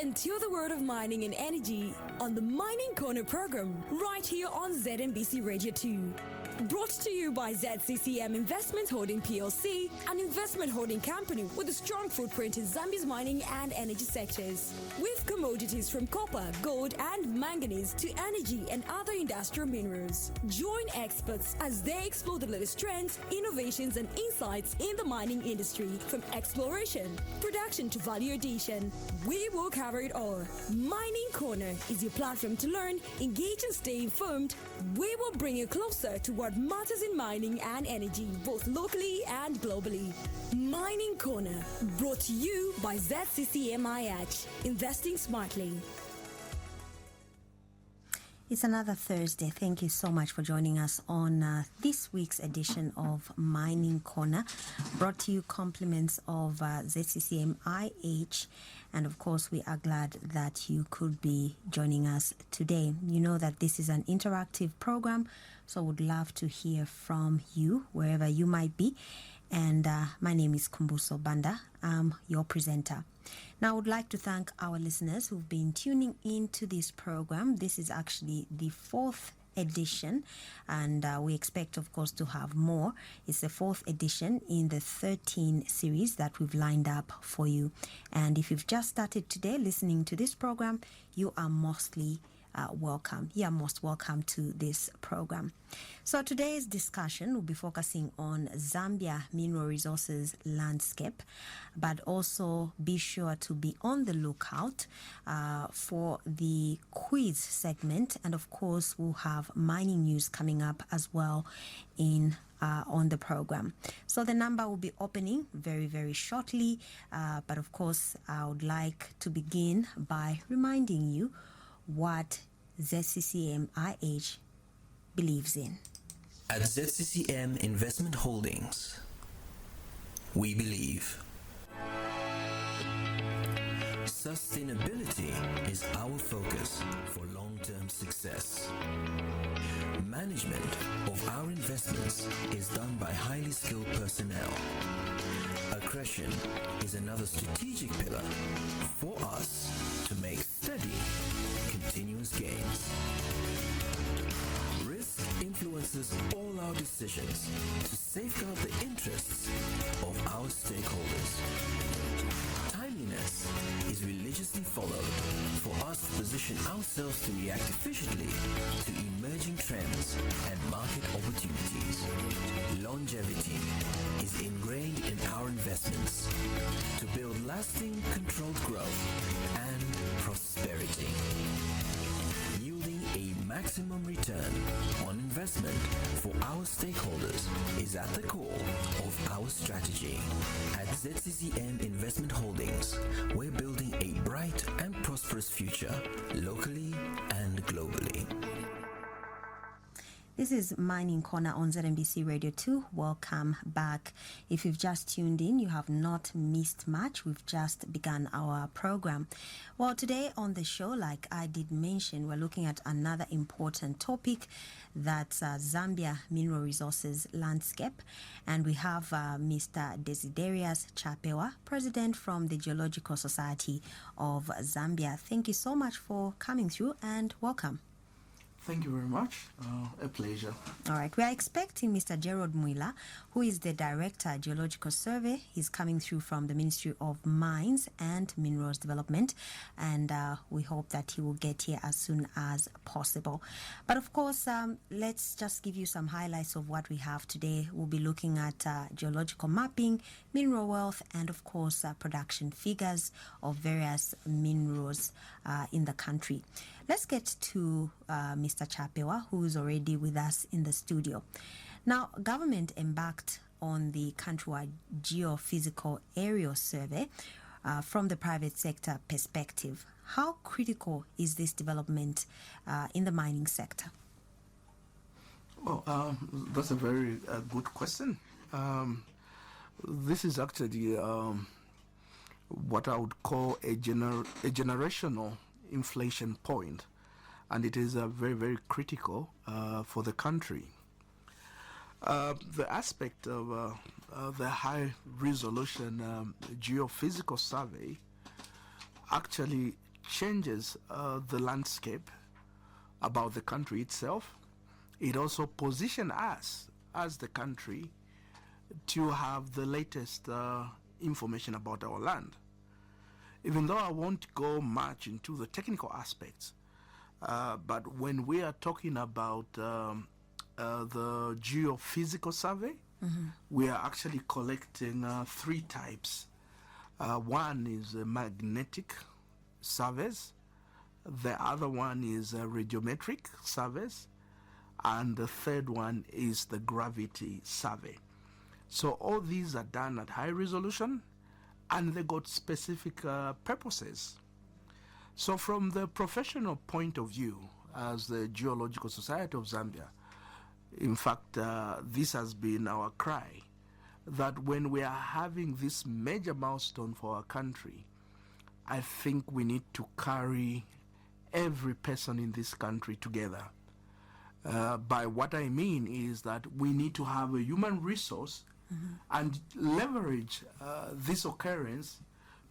into the world of mining and energy on the Mining Corner program right here on ZNBC Radio 2. Brought to you by ZCCM Investment Holding PLC, an investment holding company with a strong footprint in Zambia's mining and energy sectors. With commodities from copper, gold, and manganese to energy and other industrial minerals. Join experts as they explore the latest trends, innovations, and insights in the mining industry, from exploration, production to value addition. We will cover it all. Mining Corner is your platform to learn, engage, and stay informed. We will bring you closer to what matters in mining and energy, both locally and globally. Mining Corner, brought to you by ZCCMIH, investing smartly. It's another Thursday. Thank you so much for joining us on this week's edition of Mining Corner, brought to you compliments of ZCCMIH. And of course, we are glad that you could be joining us today. You know that this is an interactive program, so I would love to hear from you wherever you might be. And my name is Kumbuso Banda. I'm your presenter. Now, I would like to thank our listeners who've been tuning into this program. This is actually the 4th edition, and we expect, of course, to have more. It's the 4th edition in the 13 series that we've lined up for you. And if you've just started today listening to this program, you are mostly welcome. You are most welcome to this program. So today's discussion will be focusing on Zambia mineral resources landscape, but also be sure to be on the lookout for the quiz segment, and of course we'll have mining news coming up as well in on the program. So the number will be opening very, very shortly, but of course I would like to begin by reminding you what ZCCMIH believes in. At ZCCM Investment Holdings, we believe sustainability is our focus for long-term success. Management of our investments is done by highly skilled personnel. Accretion is another strategic pillar for us to make steady, continuous gains. Risk influences all our decisions to safeguard the interests of our stakeholders. Timeliness is religiously followed for us to position ourselves to react efficiently to emerging trends and market opportunities. Longevity is ingrained in our investments to build lasting, controlled growth and prosperity. Yielding a maximum return on investment for our stakeholders is at the core of our strategy. At ZCCM Investment Holdings, we're building a bright and prosperous future locally and globally. This is Mining Corner on ZNBC Radio 2. Welcome back. If you've just tuned in, you have not missed much. We've just begun our program. Well, today on the show, like I did mention, we're looking at another important topic, that's Zambia mineral resources landscape. And we have Mr. Desiderius Chapewa, President from the Geological Society of Zambia. Thank you so much for coming through and welcome. Thank you very much. A pleasure. All right. We are expecting Mr. Gerald Mwila, who is the Director, Geological Survey. He's coming through from the Ministry of Mines and Minerals Development, and we hope that he will get here as soon as possible. But of course, let's just give you some highlights of what we have today. We'll be looking at geological mapping, mineral wealth, and of course, production figures of various minerals in the country. Let's get to Mr. Chapewa, who is already with us in the studio. Now, government embarked on the countrywide geophysical aerial survey from the private sector perspective. How critical is this development in the mining sector? Well, that's a very good question. This is actually what I would call a generational inflation point, and it is very, very critical for the country. The aspect of the high resolution geophysical survey actually changes the landscape about the country itself. It also positions us as the country to have the latest information about our land. Even though I won't go much into the technical aspects, but when we are talking about the geophysical survey, we are actually collecting three types. One is magnetic surveys, the other one is radiometric surveys, and the third one is the gravity survey. So all these are done at high resolution, and they got specific purposes. So from the professional point of view, as the Geological Society of Zambia, in fact, this has been our cry, that when we are having this major milestone for our country, I think we need to carry every person in this country together. By what I mean is that we need to have a human resource and leverage this occurrence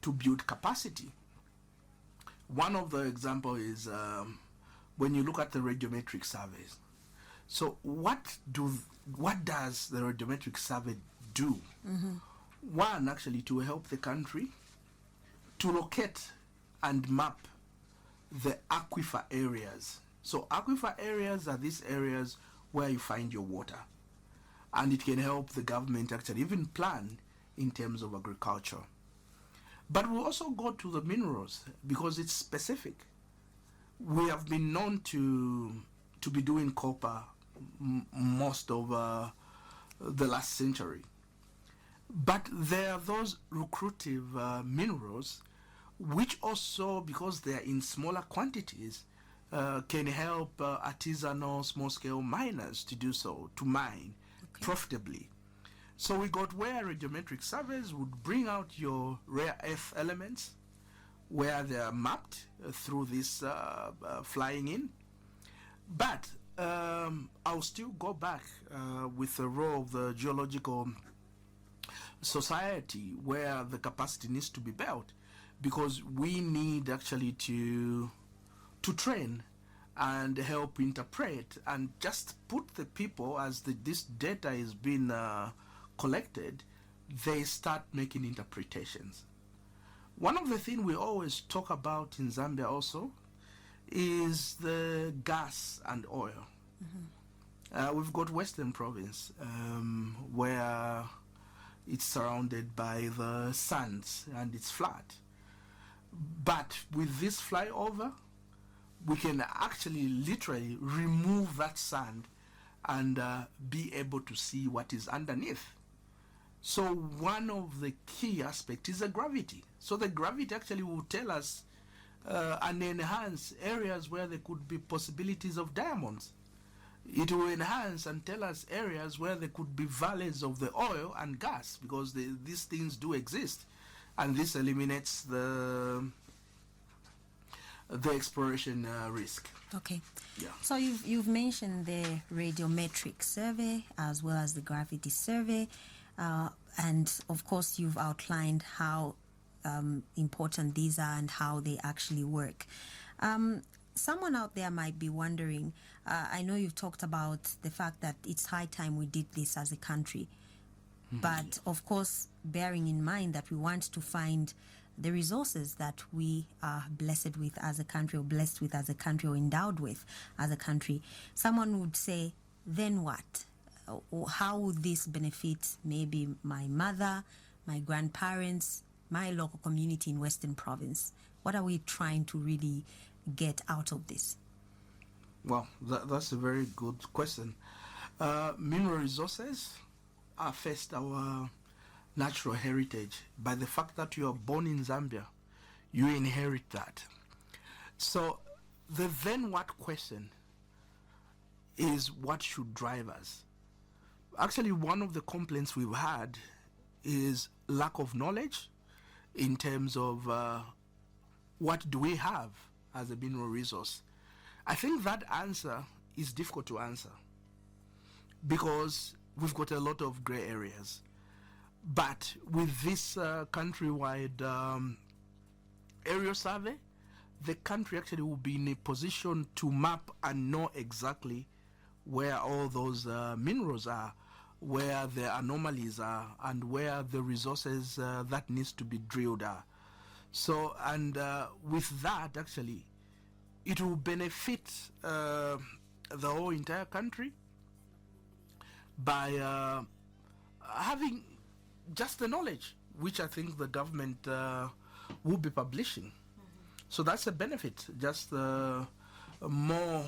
to build capacity. One of the example is when you look at the radiometric surveys. So what does the radiometric survey do? One, actually, to help the country to locate and map the aquifer areas. So aquifer areas are these areas where you find your water, and it can help the government actually even plan in terms of agriculture. But we also go to the minerals because it's specific. We have been known to be doing copper most of the last century. But there are those lucrative minerals which also, because they are in smaller quantities, can help artisanal small-scale miners to do so, to mine profitably. So we got where radiometric surveys would bring out your rare earth elements, where they are mapped through this flying in. But I'll still go back with the role of the Geological Society, where the capacity needs to be built, because we need actually to train and help interpret and just put the people, as this data is being collected, they start making interpretations. One of the things we always talk about in Zambia also is the gas and oil. We've got Western Province, where it's surrounded by the sands and it's flat. But with this flyover, we can actually literally remove that sand and be able to see what is underneath. So one of the key aspects is the gravity. So the gravity actually will tell us and enhance areas where there could be possibilities of diamonds. It will enhance and tell us areas where there could be valleys of the oil and gas, because these things do exist, and this eliminates the exploration risk. Okay. Yeah. So you've mentioned the radiometric survey as well as the gravity survey, and of course you've outlined how important these are and how they actually work. Someone out there might be wondering, I know you've talked about the fact that it's high time we did this as a country, but of course bearing in mind that we want to find the resources that we are blessed with as a country, or blessed with as a country, or endowed with as a country, someone would say, then what? How would this benefit maybe my mother, my grandparents, my local community in Western Province? What are we trying to really get out of this? Well, that's a very good question. Mineral resources are first our natural heritage. By the fact that you are born in Zambia, you inherit that. So the then what question is what should drive us. Actually, one of the complaints we've had is lack of knowledge in terms of what do we have as a mineral resource. I think that answer is difficult to answer because we've got a lot of gray areas. But with this countrywide aerial survey, the country actually will be in a position to map and know exactly where all those minerals are, where the anomalies are, and where the resources that needs to be drilled are. So, and with that, actually, it will benefit the whole entire country by having just the knowledge, which I think the government will be publishing. So that's a benefit, just more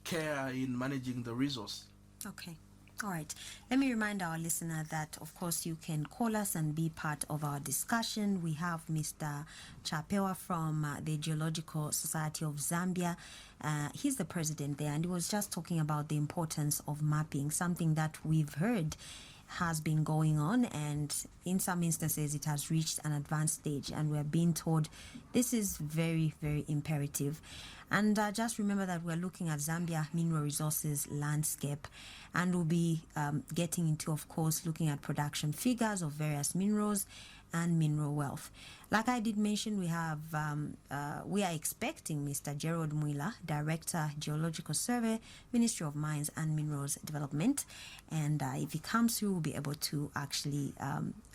care in managing the resource. Okay. All right. Let me remind our listener that, of course, you can call us and be part of our discussion. We have Mr. Chapewa from the Geological Society of Zambia. He's the president there, and he was just talking about the importance of mapping, something that we've heard has been going on, and in some instances it has reached an advanced stage, and we're being told this is very, very imperative. And just remember that we're looking at Zambia mineral resources landscape, and we'll be getting into, of course, looking at production figures of various minerals and mineral wealth. Like I did mention, we have we are expecting Mr. Gerald Mwila, Director, Geological Survey, Ministry of Mines and Minerals Development, and if he comes through, we'll be able to actually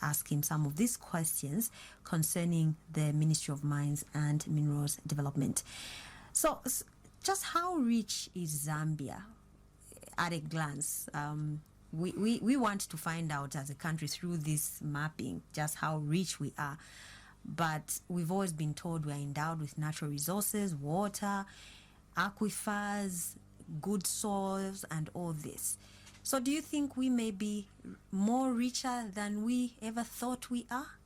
ask him some of these questions concerning the Ministry of Mines and Minerals Development. So, just how rich is Zambia at a glance? We want to find out as a country through this mapping just how rich we are. But we've always been told we are endowed with natural resources, water, aquifers, good soils, and all this. So do you think we may be more richer than we ever thought we are?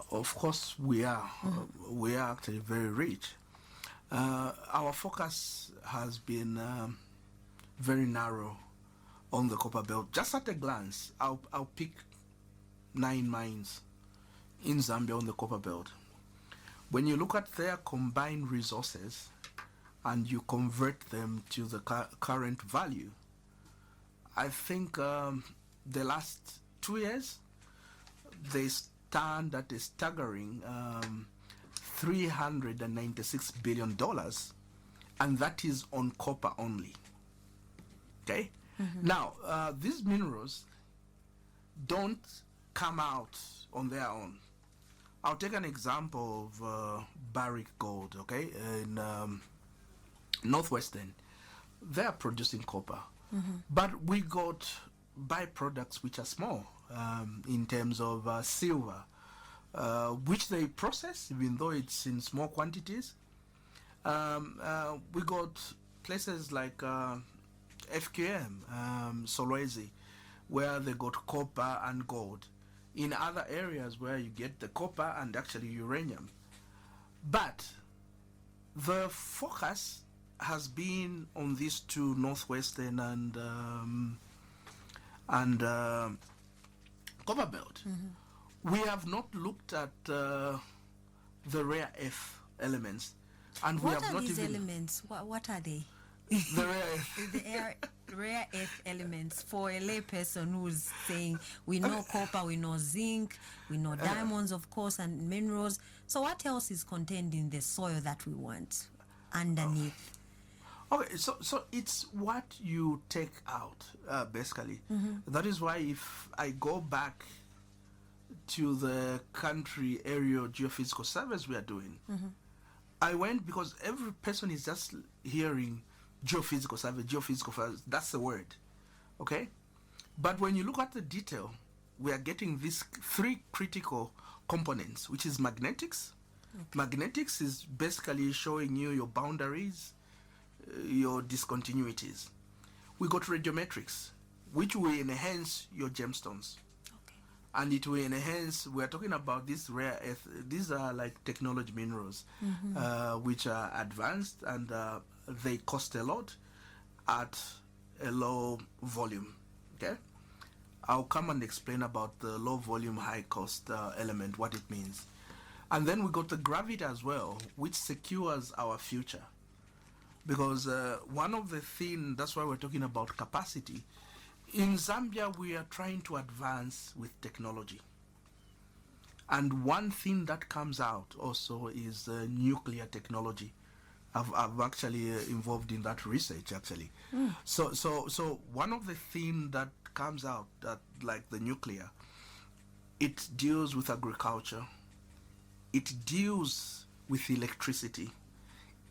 Of course we are. We are actually very rich. Our focus has been very narrow on the copper belt. Just at a glance, I'll pick 9 mines in Zambia on the copper belt. When you look at their combined resources and you convert them to the current value, I think the last 2 years they stand at a staggering $396 billion, and that is on copper only. Okay? Now, these minerals don't come out on their own. I'll take an example of Barrick Gold, okay, in Northwestern. They are producing copper, but we got byproducts which are small in terms of silver, which they process, even though it's in small quantities. We got places like FQM, Solwezi, where they got copper and gold. In other areas where you get the copper and actually uranium. But the focus has been on these two, Northwestern and copper belt. We have not looked at the rare earth elements, and we What have are not these even elements? What are they? the rare earth. The rare earth elements, for a lay person who's saying we know copper, we know zinc, we know diamonds, of course, and minerals. So what else is contained in the soil that we want underneath? Okay, so it's what you take out, basically. That is why if I go back to the country aerial geophysical surveys we are doing, I went because every person is just hearing geophysical survey, that's the word, okay? But when you look at the detail, we are getting these 3 critical components, which is magnetics. Magnetics is basically showing you your boundaries, your discontinuities. We got radiometrics, which will enhance your gemstones. And it will enhance, we're talking about this rare earth, these are like technology minerals, which are advanced, and they cost a lot at a low volume, okay? I'll come and explain about the low volume, high cost element, what it means. And then we got the gravity as well, which secures our future. Because one of the things, that's why we're talking about capacity. In Zambia, we are trying to advance with technology. And one thing that comes out also is nuclear technology. I've actually involved in that research actually. So one of the things that comes out that like the nuclear, it deals with agriculture, it deals with electricity,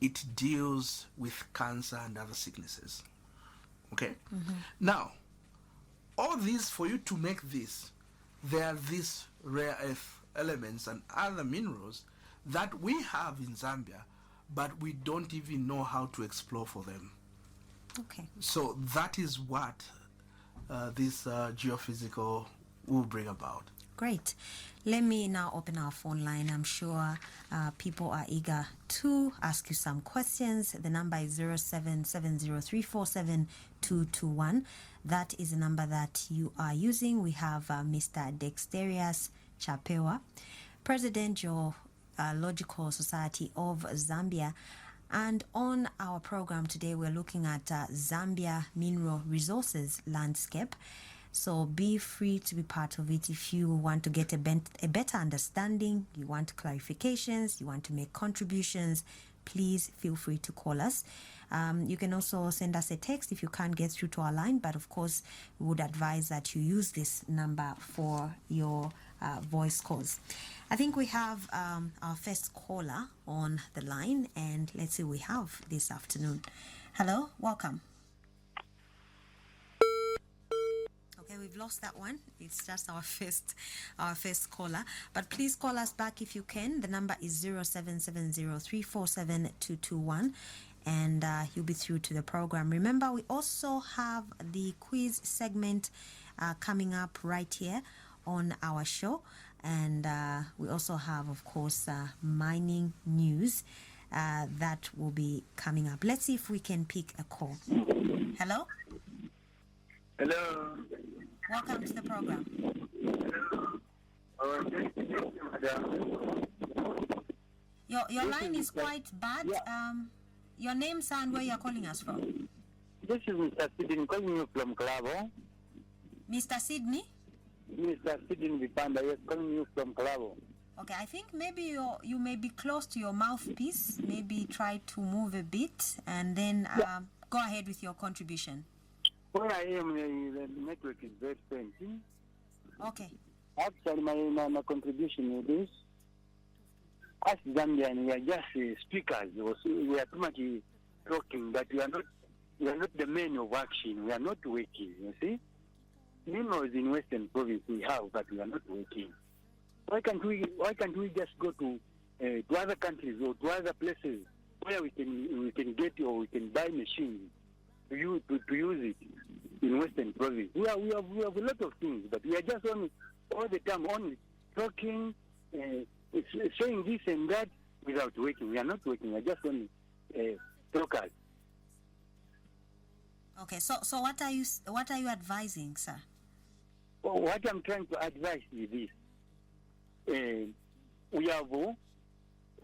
it deals with cancer and other sicknesses. Okay? Now, all these, for you to make this, there are these rare earth elements and other minerals that we have in Zambia, but we don't even know how to explore for them. Okay. So that is what this geophysical will bring about. Great. Let me now open our phone line. I'm sure people are eager to ask you some questions. The number is 0770347221. That is the number that you are using. We have Mr. Dexterius Chapewa, President Geological Society of Zambia. And on our program today, we're looking at Zambia mineral resources landscape. So be free to be part of it if you want to get a better understanding, you want clarifications, you want to make contributions, please feel free to call us. You can also send us a text if you can't get through to our line, but of course, we would advise that you use this number for your voice calls. I think we have our first caller on the line, and let's see what we have this afternoon. Hello, welcome. Okay, we've lost that one. It's just our first caller. But please call us back if you can. The number is 0770347221, and you'll be through to the program. Remember, we also have the quiz segment coming up right here on our show, and we also have, of course, mining news that will be coming up. Let's see if we can pick a call. Hello? Hello. Welcome to the program. Your line is quite bad. Your name, sir, and where you're calling us from? This is Mr. Sidney calling you from Kalabo. Mr. Sydney? Mr. Sidney Vipanda, yes, calling you from Kalabo. Okay, I think maybe you may be close to your mouthpiece. Maybe try to move a bit and then go ahead with your contribution. Where I am, the network is very faint. Okay. Actually, my contribution is this. As Zambian, we are just speakers. We are too much talking, but we are not the men of action. We are not working, you see. Minerals in Western Province we have, but we are not working. Why can't we just go to other countries or to other places where we can get or we can buy machines to use it in Western Province? We have a lot of things, but we are just all the time only talking, saying this and that without working. We are not working. We are just only talkers. Okay. So what are you advising, sir? Well, what I'm trying to advise is this: we have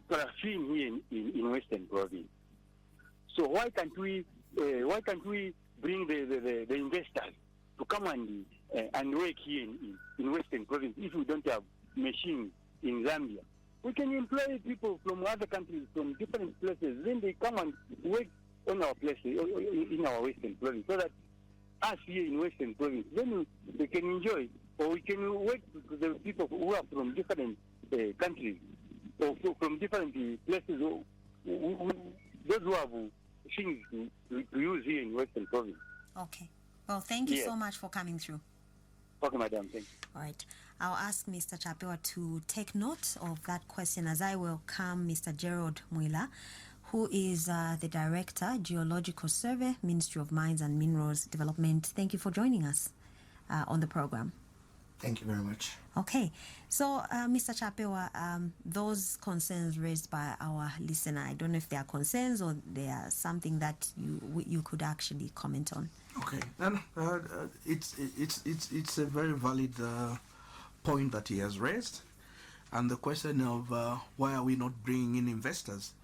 paraffin here in Western Province. So why can't we bring the investors to come and work here in Western Province if we don't have machines in Zambia? We can employ people from other countries, from different places. Then they come and work on our places, in our Western Province, so that us here in Western Province, then they can enjoy, or we can work to the people who are from different countries, or from different places, those who have things to use here in Western Province. Okay. Well, thank you so much for coming through. Okay, madam. Thank you. All right. I'll ask Mr. Chapewa to take note of that question as I welcome Mr. Gerald Mwila, who is the Director, Geological Survey, Ministry of Mines and Minerals Development. Thank you for joining us on the program. Thank you very much. Okay. So, Mr. Chapewa, those concerns raised by our listener, I don't know if they are concerns or they are something that you could actually comment on. Okay, and it's a very valid point that he has raised, and the question of why are we not bringing in investors?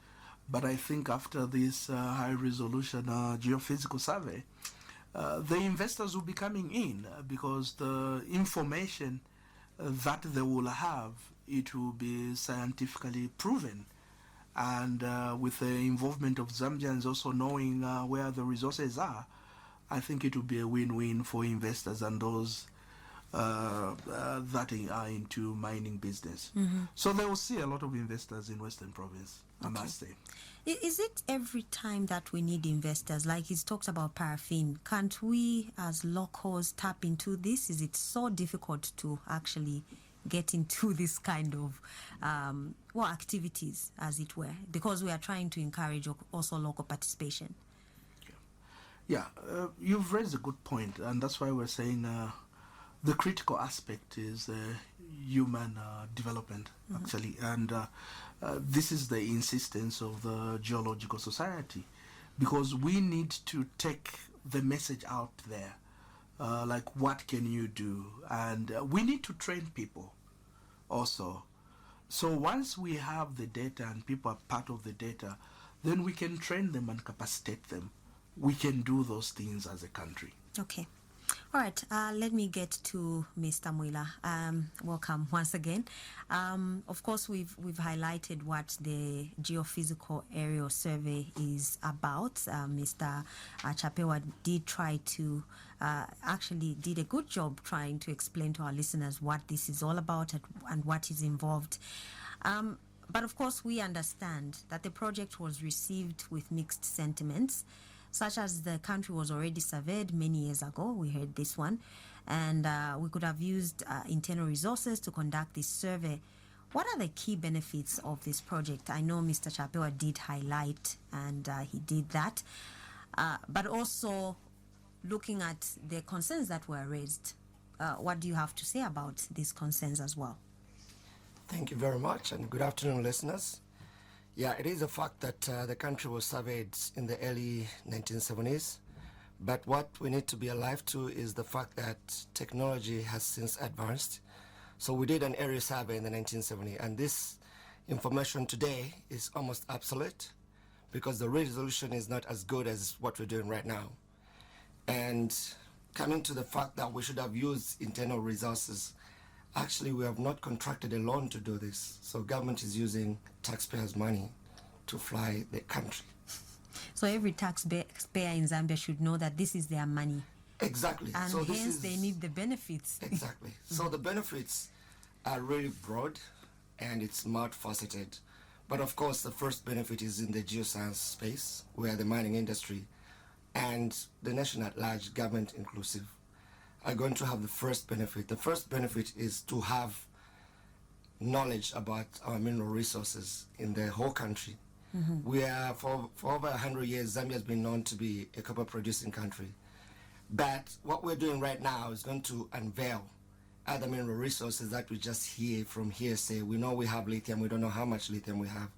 But I think after this high resolution geophysical survey, the investors will be coming in because the information that they will have it will be scientifically proven. And with the involvement of Zambians also knowing where the resources are, I think it will be a win-win for investors and those that are into mining business. So they will see a lot of investors in Western Province, I must say. Is it every time that we need investors? Like he's talked about paraffin. Can't we as locals tap into this? Is it so difficult to actually get into this kind of activities, as it were, because we are trying to encourage also local participation? Yeah, you've raised a good point, and that's why we're saying the critical aspect is human development, actually, and this is the insistence of the Geological Society, because we need to take the message out there, like what can you do, and we need to train people also. So once we have the data and people are part of the data, then we can train them and capacitate them. We can do those things as a country. Okay. All right. Let me get to Mr. Mwila. Welcome once again. Of course, we've highlighted what the Geophysical Aerial Survey is about. Mr. Chapewa did try to actually did a good job trying to explain to our listeners what this is all about and what is involved. But of course, we understand that the project was received with mixed sentiments, such as the country was already surveyed many years ago. We heard this one, and we could have used internal resources to conduct this survey. What are the key benefits of this project? I know Mr. Chapewa did highlight, and he did that, but also looking at the concerns that were raised. What do you have to say about these concerns as well? Thank you very much, and good afternoon, listeners. Yeah, it is a fact that the country was surveyed in the early 1970s, but what we need to be alive to is the fact that technology has since advanced. So we did an area survey in the 1970s, and this information today is almost obsolete because the resolution is not as good as what we're doing right now. And coming to the fact that we should have used internal resources, actually, we have not contracted a loan to do this. So government is using taxpayers' money to fly the country. So every taxpayer in Zambia should know that this is their money. Exactly. And so hence they need the benefits. Exactly. So the benefits are really broad and it's multifaceted. But of course, the first benefit is in the geoscience space, where the mining industry and the nation at large, government inclusive, are going to have the first benefit. The first benefit is to have knowledge about our mineral resources in the whole country. We are, for over 100 years, Zambia has been known to be a copper producing country. But what we're doing right now is going to unveil other mineral resources that we just hear from hearsay. We know we have lithium, we don't know how much lithium we have.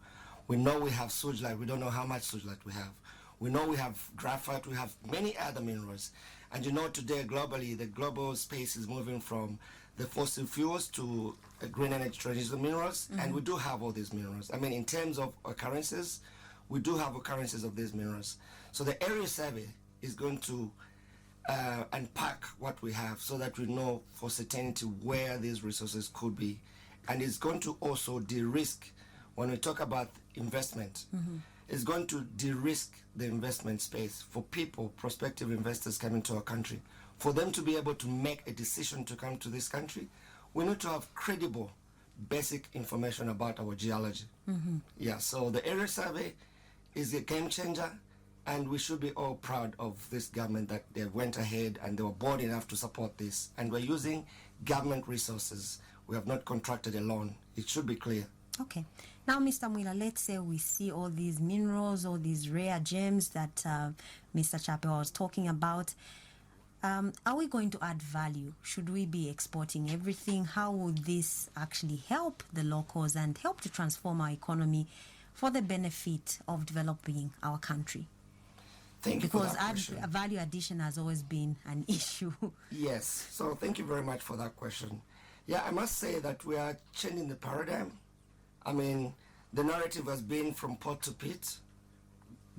We know we have sujlite, we don't know how much sujlite we have. We know we have graphite, we have many other minerals. And you know, today globally, the global space is moving from the fossil fuels to green energy transition minerals, and we do have all these minerals. I mean, in terms of occurrences, we do have occurrences of these minerals. So the area survey is going to unpack what we have so that we know for certainty where these resources could be. And it's going to also de-risk, when we talk about investment, it's going to de-risk the investment space for people, prospective investors coming to our country. For them to be able to make a decision to come to this country, we need to have credible, basic information about our geology. Yeah, so the area survey is a game changer, and we should be all proud of this government that they went ahead and they were bold enough to support this. And we're using government resources. We have not contracted a loan. It should be clear. Okay. Now, Mr. Mwila, let's say we see all these minerals, all these rare gems that Mr. Chapewa was talking about. Are we going to add value? Should we be exporting everything? How will this actually help the locals and help to transform our economy for the benefit of developing our country? Thank you for that question. Because value addition has always been an issue. Yes, so thank you very much for that question. Yeah, I must say that we are changing the paradigm. I mean, the narrative has been from pot to pit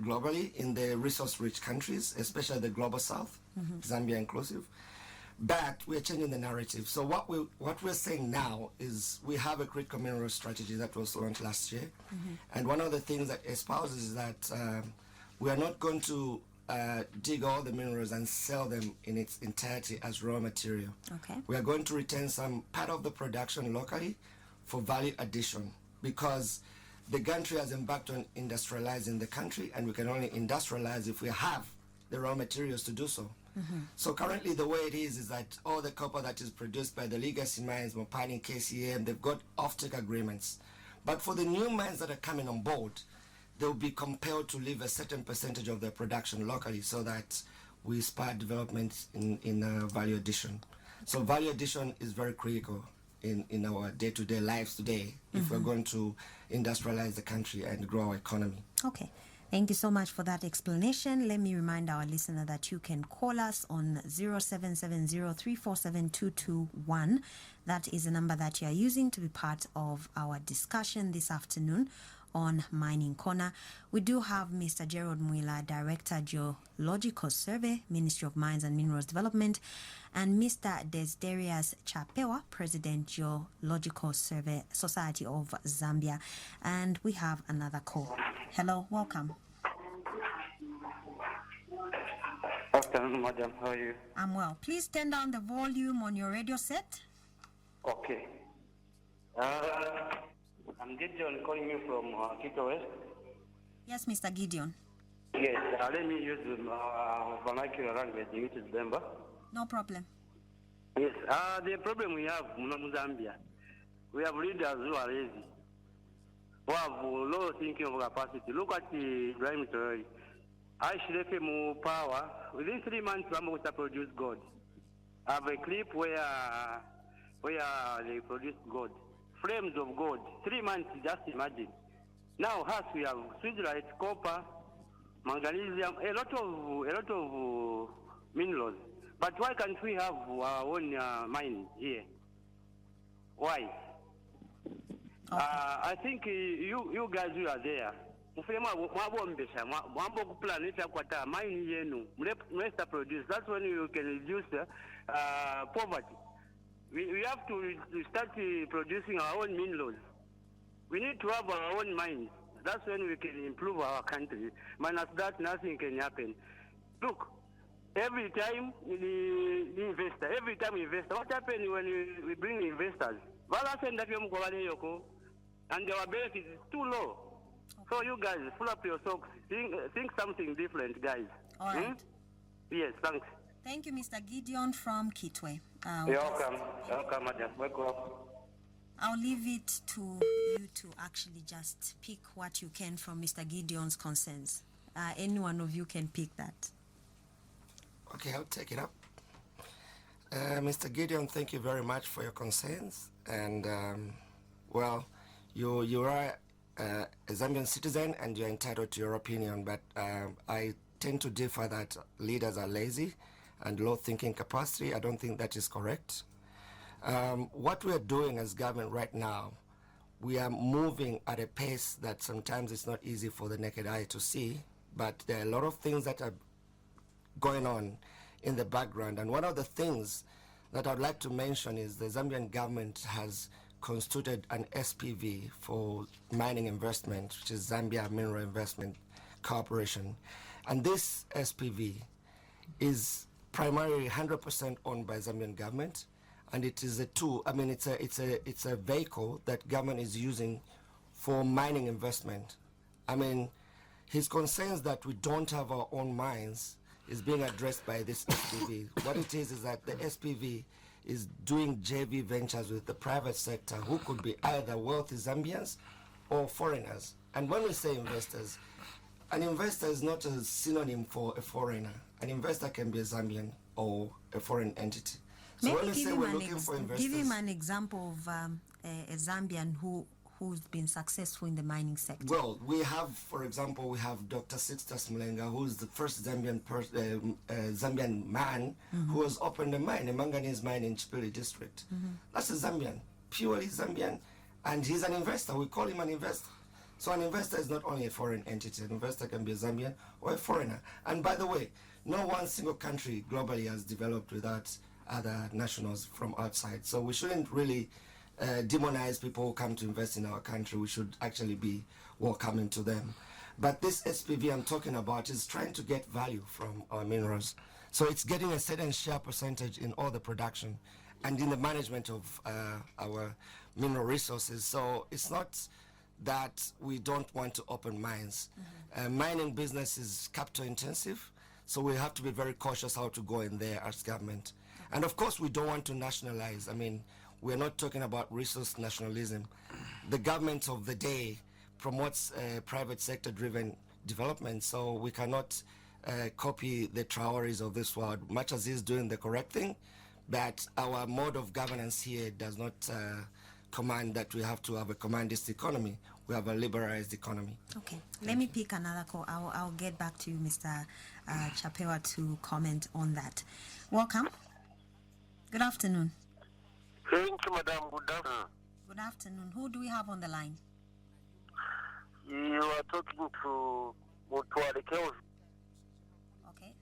globally in the resource-rich countries, especially the global south, Zambia inclusive. But we're changing the narrative. So what we're saying now is we have a critical mineral strategy that was launched last year. And one of the things that espouses is that we are not going to dig all the minerals and sell them in its entirety as raw material. Okay. We are going to retain some part of the production locally for value addition, because the country has embarked on industrializing the country, and we can only industrialize if we have the raw materials to do so. So currently the way it is that all the copper that is produced by the legacy mines, Mopani, KCM, they've got offtake agreements. But for the new mines that are coming on board, they'll be compelled to leave a certain percentage of their production locally so that we spur development in value addition. So value addition is very critical in our day-to-day lives today if we're going to industrialize the country and grow our economy. Okay. Thank you so much for that explanation. Let me remind our listener that you can call us on 0770-347-221. That is the number that you are using to be part of our discussion this afternoon on Mining Corner. We do have Mr. Gerald Mwila, Director, Geological Survey, Ministry of Mines and Minerals Development, and Mr. Desderius Chapewa, President, Geological Survey Society of Zambia. And we have another call. Hello, welcome. Afternoon, madam. How are you? I'm well. Please turn down the volume on your radio set. Okay. I'm Gideon calling you from Quito West. Yes, Mr. Gideon. Yes, let me use vernacular language, which is Bemba. No problem. Yes, the problem we have in Zambia, we have leaders who are lazy, who have low thinking of capacity. Look at the Ibrahim Traore. I should have more power. Within 3 months, I'm going to produce gold. I have a clip where they produce gold. Frames of gold. 3 months, just imagine. Now, us, we have Switzerland, copper, magnesium, a lot of minerals. But why can't we have our own mine here? Why? Okay. I think you guys who are there, that's when you can reduce poverty. We have to start producing our own minerals. We need to have our own mines. That's when we can improve our country. Minus that, nothing can happen. Look, every time the investor, what happens when we bring investors? And our benefit is too low. So you guys, pull up your socks. Think something different, guys. All right. Yes, thanks. Thank you, Mr. Gideon from Kitwe. You're welcome. Welcome, madam. Welcome. I'll leave it to you to actually just pick what you can from Mr. Gideon's concerns. Any one of you can pick that. Okay, I'll take it up. Mr. Gideon, thank you very much for your concerns. And, well, you are a Zambian citizen and you're entitled to your opinion, but I tend to differ that leaders are lazy and low thinking capacity. I don't think that is correct. What we're doing as government right now, we are moving at a pace that sometimes it's not easy for the naked eye to see, but there are a lot of things that are going on in the background. And one of the things that I'd like to mention is the Zambian government has constituted an SPV for mining investment, which is Zambia Mineral Investment Corporation. And this SPV is primarily 100% owned by Zambian government, and it is a tool. I mean, it's a vehicle that government is using for mining investment. I mean, his concerns that we don't have our own mines is being addressed by this SPV. What it is that the SPV is doing JV ventures with the private sector who could be either wealthy Zambians or foreigners. And when we say investors, an investor is not a synonym for a foreigner. An investor can be a Zambian or a foreign entity. So Maybe when we say we're looking for investors, give him an example of a Zambian who's been successful in the mining sector. Well, we have, for example, we have Dr. Sixtus Mlenga, who's the first Zambian man who has opened a mine, a manganese mine in Chipili district. That's a Zambian, purely Zambian, and he's an investor. We call him an investor. So an investor is not only a foreign entity. An investor can be a Zambian or a foreigner. And by the way, no one single country globally has developed without other nationals from outside. So we shouldn't really demonize people who come to invest in our country. We should actually be welcoming to them. But this SPV I'm talking about is trying to get value from our minerals. So it's getting a certain share percentage in all the production and in the management of our mineral resources. So it's not that we don't want to open mines. Mining business is capital intensive, so we have to be very cautious how to go in there as government. And of course, we don't want to nationalize. I mean, we're not talking about resource nationalism. The government of the day promotes private sector driven development, so we cannot copy the Traore's of this world, much as he's doing the correct thing, but our mode of governance here does not command that we have to have a commandist economy. We have a liberalized economy. Okay, let me pick another call. I'll get back to you, Mr. Chapewa, to comment on that. Welcome. Good afternoon. Thank you, Madam. Good afternoon. Good afternoon. Who do we have on the line? You are talking to Mutwale Kelvin. Okay.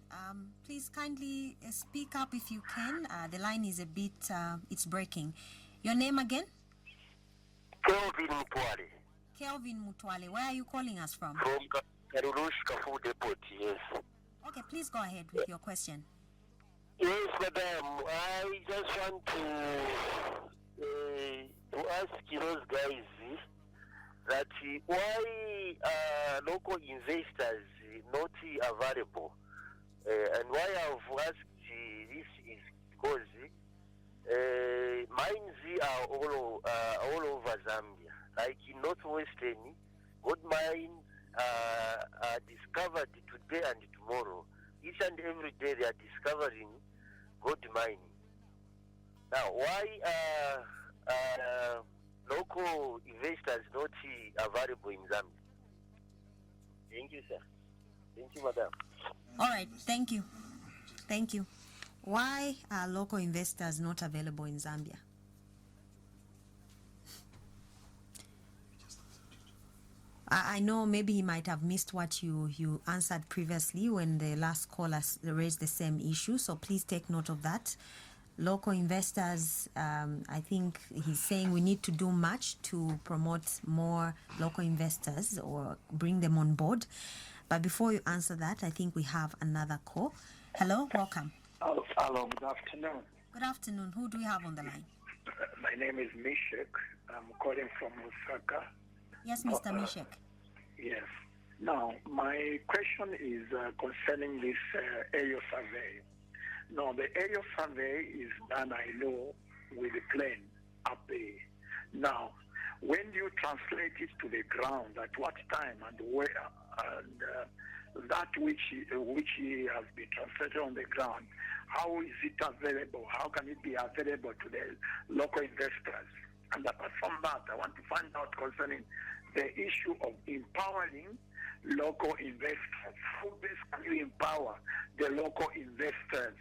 Please kindly speak up if you can. The line is a bit, it's breaking. Your name again? Kelvin Mutwale. Kelvin Mutwale. Where are you calling us from? From Karurush Kafu Depot, yes. Okay, please go ahead with your question. Yes, Madam. I just want to ask those guys that why local investors not available, and why I've asked this is because mines are all over Zambia, like in northwestern. Gold mines are discovered today and tomorrow. Each and every day they are discovering gold mining. Now, why local investors not available in Zambia? Thank you, sir. Thank you, madam. All right, thank you. Thank you. Why are local investors not available in Zambia? I know maybe he might have missed what you answered previously when the last caller raised the same issue, so please take note of that. Local investors, I think he's saying we need to do much to promote more local investors or bring them on board. But before you answer that, I think we have another call. Hello, welcome. Hello, good afternoon. Good afternoon. Who do we have on the line? My name is Mishek. I'm calling from Osaka. Yes, Mr. Mishek. Yes. Now, my question is concerning this aerial survey. Now, the aerial survey is done, I know, with a plane up there. Now, when you translate it to the ground, at what time and where, and that which has been translated on the ground, how is it available? How can it be available to the local investors? And apart from that, I want to find out concerning the issue of empowering local investors. How best can you empower the local investors?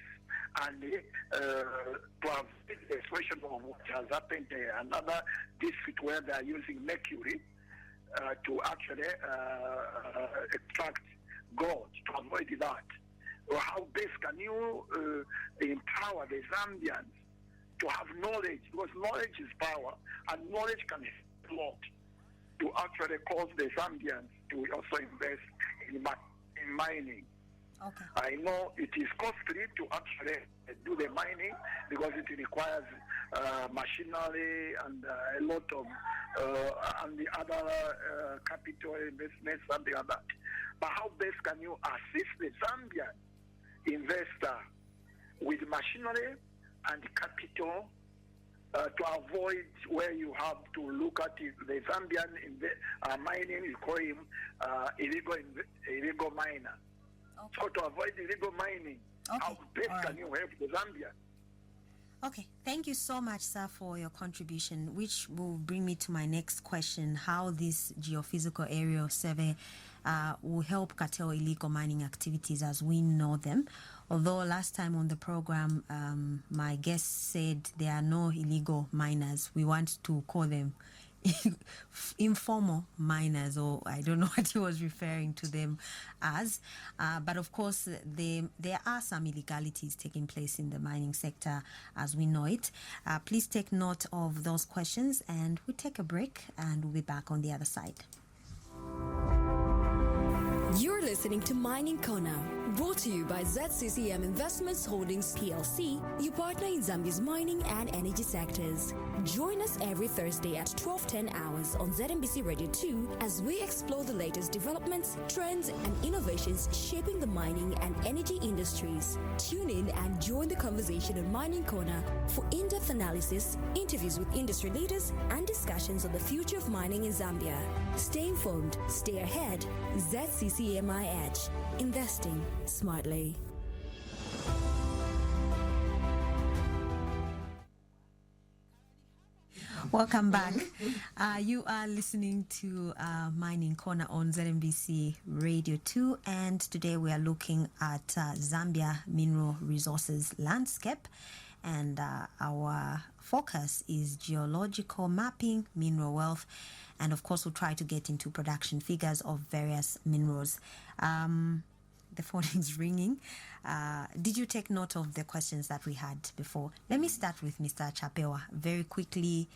And to avoid the situation of what has happened there, another district where they are using mercury to actually extract gold, to avoid that. Or how best can you empower the Zambians to have knowledge? Because knowledge is power, and knowledge can help a lot to actually cause the Zambians to also invest in mining. Okay. I know it is costly to actually do the mining because it requires machinery and a lot of and the other capital investments, something like that. But how best can you assist the Zambian investor with machinery and capital to avoid where you have to look at it, the Zambian mining, you call him illegal miner. Okay. So to avoid illegal mining, how best can you help the Zambia? Okay, thank you so much, sir, for your contribution, which will bring me to my next question: how this geophysical aerial survey will help curtail illegal mining activities as we know them. Although last time on the program, my guest said there are no illegal miners. We want to call them informal miners, or I don't know what he was referring to them as. But of course, there are some illegalities taking place in the mining sector as we know it. Please take note of those questions, and we take a break, and we'll be back on the other side. You're listening to Mining Corner, brought to you by ZCCM Investments Holdings PLC, your partner in Zambia's mining and energy sectors. Join us every Thursday at 12:10 hours on ZNBC Radio 2 as we explore the latest developments, trends, and innovations shaping the mining and energy industries. Tune in and join the conversation on Mining Corner for in-depth analysis, interviews with industry leaders, and discussions on the future of mining in Zambia. Stay informed, stay ahead. ZCCMI Edge. Investing smartly. Welcome back. You are listening to Mining Corner on ZNBC Radio 2, and today we are looking at Zambia mineral resources landscape, and our focus is geological mapping, mineral wealth, and of course we'll try to get into production figures of various minerals. The phone is ringing. Did you take note of the questions that we had before? Let me start with Mr. Chapewa. Very quickly,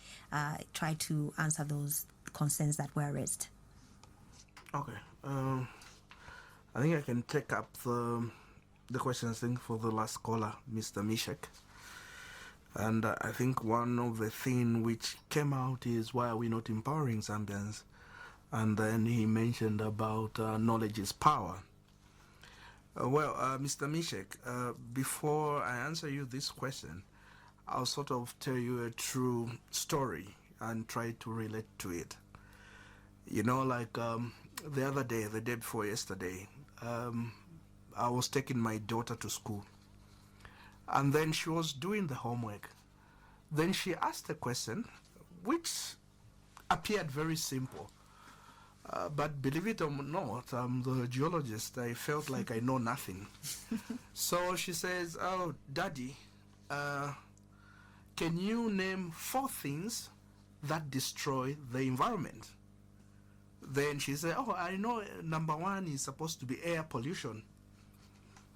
try to answer those concerns that were raised. Okay. I think I can take up the questions for the last caller, Mr. Mishek. And I think one of the things which came out is, why are we not empowering Zambians? And then he mentioned about knowledge is power. Mr. Mishek, before I answer you this question, I'll sort of tell you a true story and try to relate to it. You know, like the other day, the day before yesterday, I was taking my daughter to school. And then she was doing the homework. Then she asked a question which appeared very simple. But believe it or not, I'm the geologist. I felt like I know nothing. So she says, "Oh, Daddy, can you name 4 things that destroy the environment?" Then she said, "Oh, I know number 1 is supposed to be air pollution."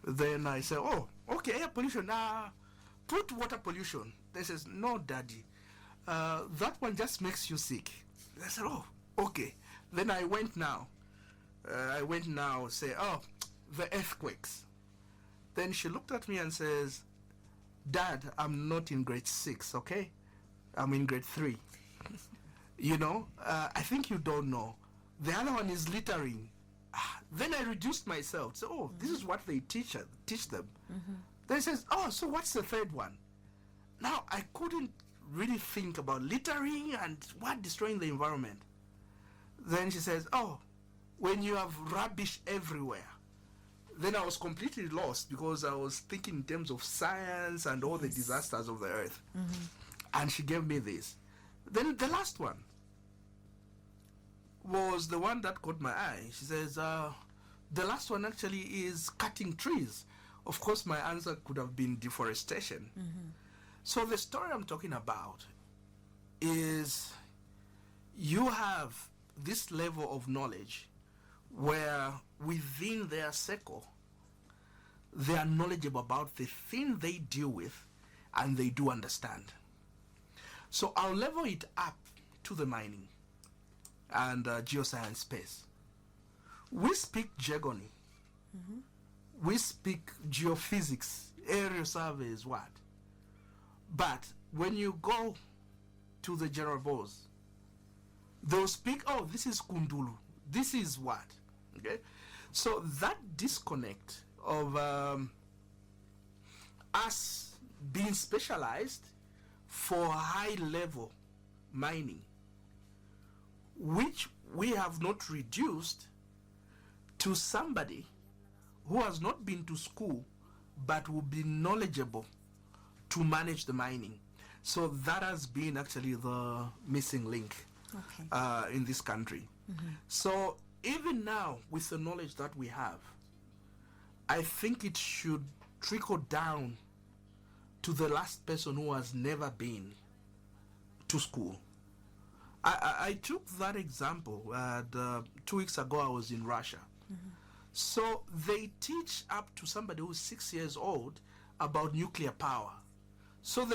Then I said, "Oh, okay, air pollution. Put water pollution." They says, "No, Daddy, that one just makes you sick." I said, "Oh, okay." Then I went now, say, "Oh, the earthquakes." Then she looked at me and says, "Dad, I'm not in grade 6, okay? I'm in grade 3. You know, I think you don't know. The other one is littering." Then I reduced myself. So, "Oh, this is what they teach them." Then says, "Oh, so what's the third one?" Now, I couldn't really think about littering and what destroying the environment. Then she says, "Oh, when you have rubbish everywhere." Then I was completely lost because I was thinking in terms of science and all the disasters of the earth. And she gave me this. Then the last one was the one that caught my eye. She says, the last one actually is cutting trees. Of course, my answer could have been deforestation. So the story I'm talking about is, you have this level of knowledge where within their circle they are knowledgeable about the thing they deal with and they do understand. So I'll level it up to the mining and geoscience space. We speak geogony, we speak geophysics, aerial surveys, what? But when you go to the general boss, they'll speak, "Oh, this is Kundulu, this is what?" Okay? So that disconnect of us being specialized for high level mining, which we have not reduced to somebody who has not been to school but will be knowledgeable to manage the mining. So that has been actually the missing link in this country. So even now, with the knowledge that we have, I think it should trickle down to the last person who has never been to school. I took that example. 2 weeks ago, I was in Russia. So they teach up to somebody who's 6 years old about nuclear power. So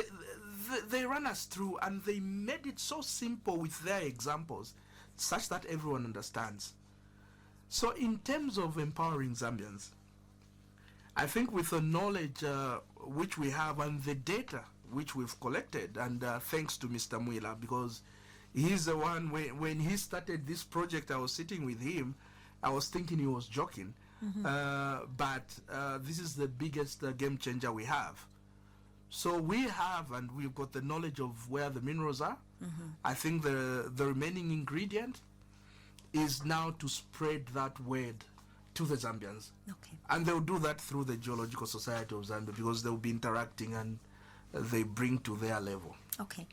they run us through, and they made it so simple with their examples, such that everyone understands. So in terms of empowering Zambians, I think with the knowledge which we have and the data which we've collected, and thanks to Mr. Mwila, because he's the one, when he started this project, I was sitting with him, I was thinking he was joking. But this is the biggest game changer we have. So we have, and we've got the knowledge of where the minerals are. I think the remaining ingredient is now to spread that word to the Zambians. Okay. And they'll do that through the Geological Society of Zambia, because they'll be interacting and they bring to their level. Okay.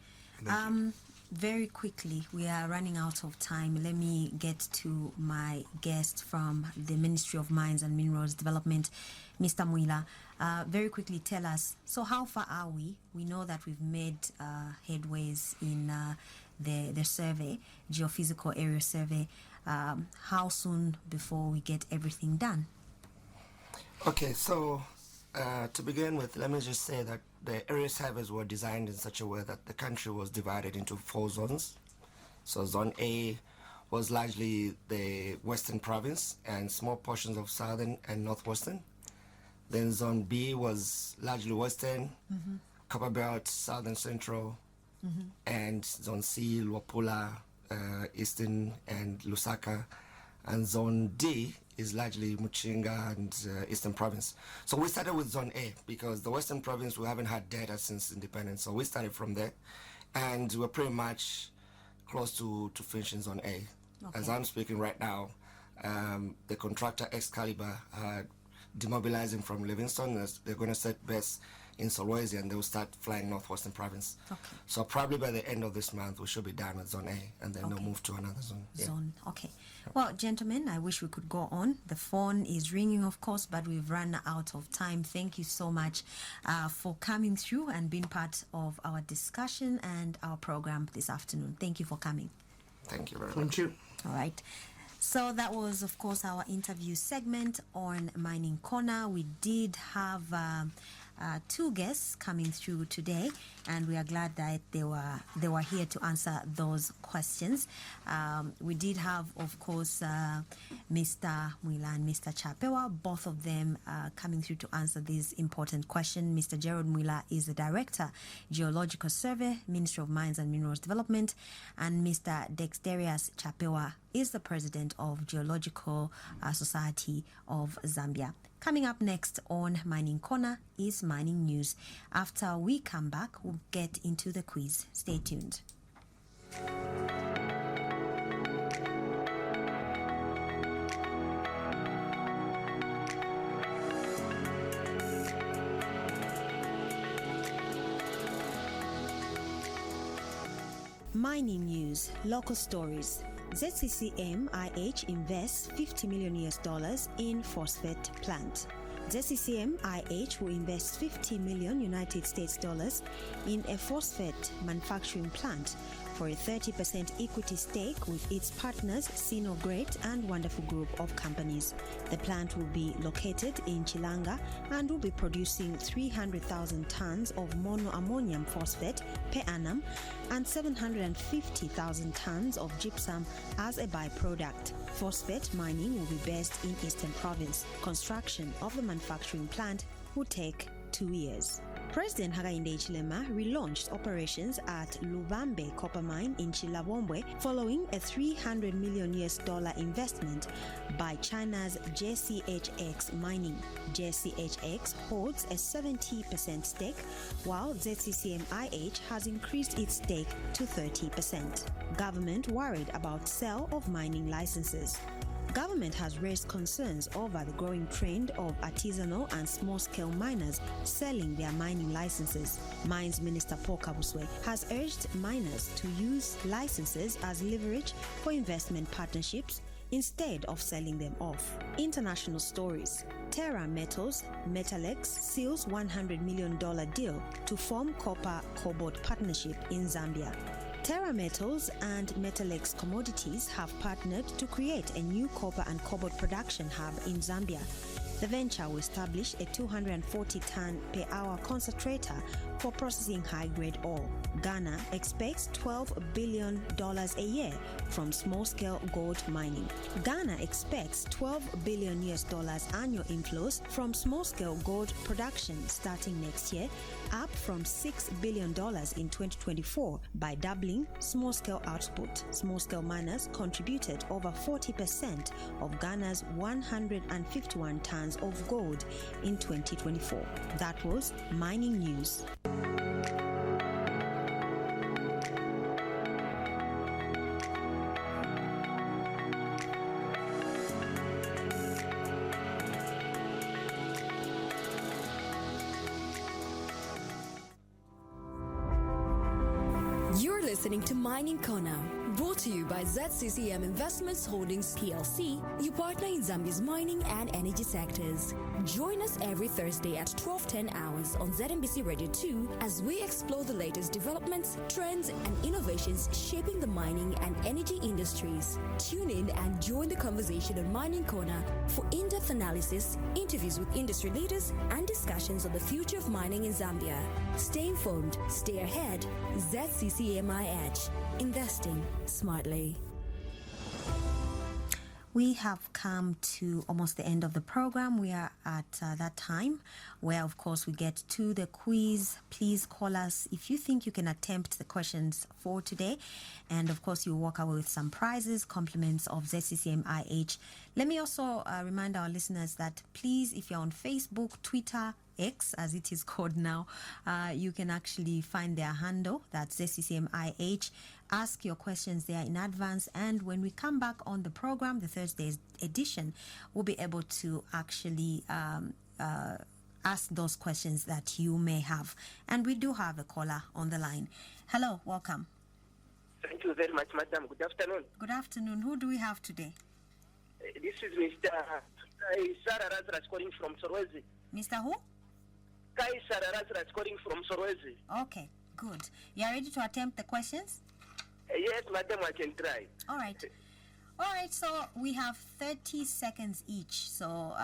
Very quickly, we are running out of time. Let me get to my guest from the Ministry of Mines and Minerals Development, Mr. Mwila. Very quickly, tell us, so how far are we? We know that we've made headways in the survey, geophysical area survey. How soon before we get everything done? Okay, so to begin with, let me just say that the area surveys were designed in such a way that the country was divided into 4 zones. So Zone A was largely the Western province and small portions of Southern and Northwestern. Then Zone B was largely Western, Copperbelt, Southern Central, and Zone C, Luapula, Eastern and Lusaka. And Zone D is largely Muchinga and Eastern Province. So we started with Zone A because the Western Province, we haven't had data since independence. So we started from there, and we're pretty much close to finishing Zone A. Okay. As I'm speaking right now, the contractor Excalibur demobilizing from Livingston. They're going to set base in Solwezi, and they'll start flying Northwestern Province. Okay. So probably by the end of this month, we should be done with Zone A, and then they'll move to another zone. Zone. Okay. Well, gentlemen, I wish we could go on. The phone is ringing, of course, but we've run out of time. Thank you so much for coming through and being part of our discussion and our program this afternoon. Thank you for coming. Thank you very much. Thank you. All right. So that was, of course, our interview segment on Mining Corner. We did have 2 guests coming through today, and we are glad that they were here to answer those questions. We did have, of course, Mr. Mwila and Mr. Chapewa, both of them coming through to answer this important question. Mr. Gerald Mwila is the Director, Geological Survey, Ministry of Mines and Minerals Development, and Mr. Dexterius Chapewa is the President of Geological Society of Zambia. Coming up next on Mining Corner is Mining News. After we come back, we'll get into the quiz. Stay tuned. Mining News, local stories. ZCCM-IH invests $50 million in phosphate plant. ZCCM-IH will invest $50 million United States dollars in a phosphate manufacturing plant for a 30% equity stake with its partners Sinogreat and Wonderful Group of companies. The plant will be located in Chilanga and will be producing 300,000 tons of monoammonium phosphate per annum and 750,000 tons of gypsum as a byproduct. Phosphate mining will be based in Eastern Province. Construction of the manufacturing plant will take 2 years. President Hakainde Hichilema relaunched operations at Lubambe copper mine in Chilabombwe following a $300 million investment by China's JCHX Mining. JCHX holds a 70% stake, while ZCCM-IH has increased its stake to 30%. Government worried about sale of mining licenses. Government has raised concerns over the growing trend of artisanal and small-scale miners selling their mining licenses. Mines Minister Paul Kabuswe has urged miners to use licenses as leverage for investment partnerships instead of selling them off. International stories. Terra Metals, Metalex seals $100 million deal to form copper-cobalt partnership in Zambia. Terra Metals and Metalex Commodities have partnered to create a new copper and cobalt production hub in Zambia. The venture will establish a 240-ton per hour concentrator for processing high-grade ore. Ghana expects $12 billion a year from small-scale gold mining. Ghana expects $12 billion annual inflows from small-scale gold production starting next year, up from $6 billion in 2024 by doubling small-scale output. Small-scale miners contributed over 40% of Ghana's 151 tons of gold in 2024. That was Mining News. You're listening to Mining Corner, brought to you by ZCCM Investments Holdings PLC, your partner in Zambia's mining and energy sectors. Join us every Thursday at 12:10 hours on ZNBC Radio 2 as we explore the latest developments, trends, and innovations shaping the mining and energy industries. Tune in and join the conversation on Mining Corner for in-depth analysis, interviews with industry leaders, and discussions on the future of mining in Zambia. Stay informed, stay ahead. ZCCMI Edge. Investing smartly. We have come to almost the end of the program. We are at that time where, of course, we get to the quiz. Please call us if you think you can attempt the questions for today. And, of course, you'll walk away with some prizes, compliments of ZCCMIH. Let me also remind our listeners that please, if you're on Facebook, Twitter, X, as it is called now, you can actually find their handle. That's ZCCMIH. Ask your questions there in advance, and when we come back on the program, the Thursday edition, we'll be able to actually ask those questions that you may have. And we do have a caller on the line. Hello, welcome. Thank you very much, madam. Good afternoon. Good afternoon. Who do we have today? This is Mr. Kai Sararazras calling from Sorwezi. Mr. who? Kai Sararazras calling from Sorwezi. Okay, good. You are ready to attempt the questions? Yes, madam, I can try. All right. All right, so we have 30 seconds each. So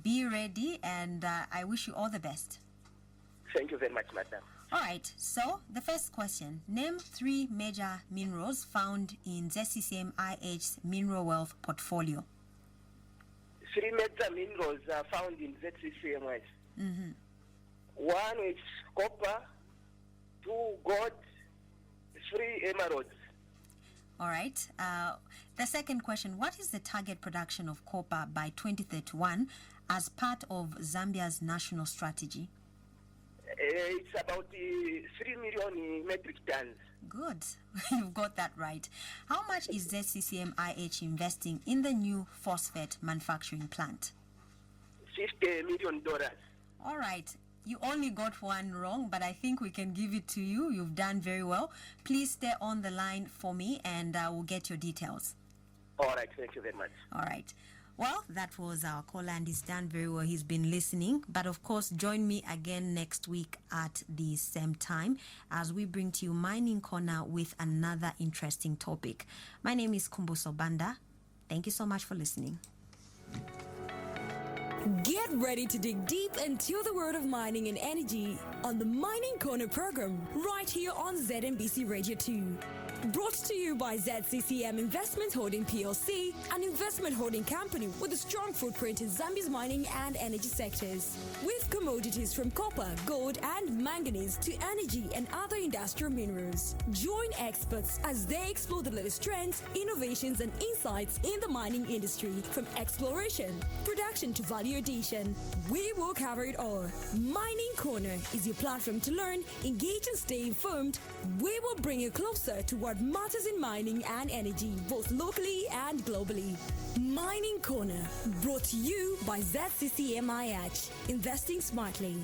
be ready, and I wish you all the best. Thank you very much, madam. All right, so the first question. Name 3 major minerals found in ZCCMIH's Mineral Wealth portfolio. 3 major minerals are found in ZCCMIH. Mm-hmm. 1 is copper, 2 gold, 3 emeralds. All right. The second question, what is the target production of copper by 2031 as part of Zambia's national strategy? It's about 3 million metric tons. Good. You've got that right. How much is ZCCMIH investing in the new phosphate manufacturing plant? $50 million. All right. You only got one wrong, but I think we can give it to you. You've done very well. Please stay on the line for me, and we'll get your details. All right. Thank you very much. All right. Well, that was our caller, and he's done very well. He's been listening. But, of course, join me again next week at the same time as we bring to you Mining Corner with another interesting topic. My name is Kumbuso Banda. Thank you so much for listening. Get ready to dig deep into the world of mining and energy on the Mining Corner program right here on ZNBC Radio 2. Brought to you by ZCCM Investment Holding PLC, an investment holding company with a strong footprint in Zambia's mining and energy sectors. With commodities from copper, gold, and manganese to energy and other industrial minerals. Join experts as they explore the latest trends, innovations, and insights in the mining industry, from exploration, production to value addition. We will cover it all. Mining Corner is your platform to learn, engage, and stay informed. We will bring you closer to what matters in mining and energy, both locally and globally. Mining Corner, brought to you by ZCCMIH. Investing smartly.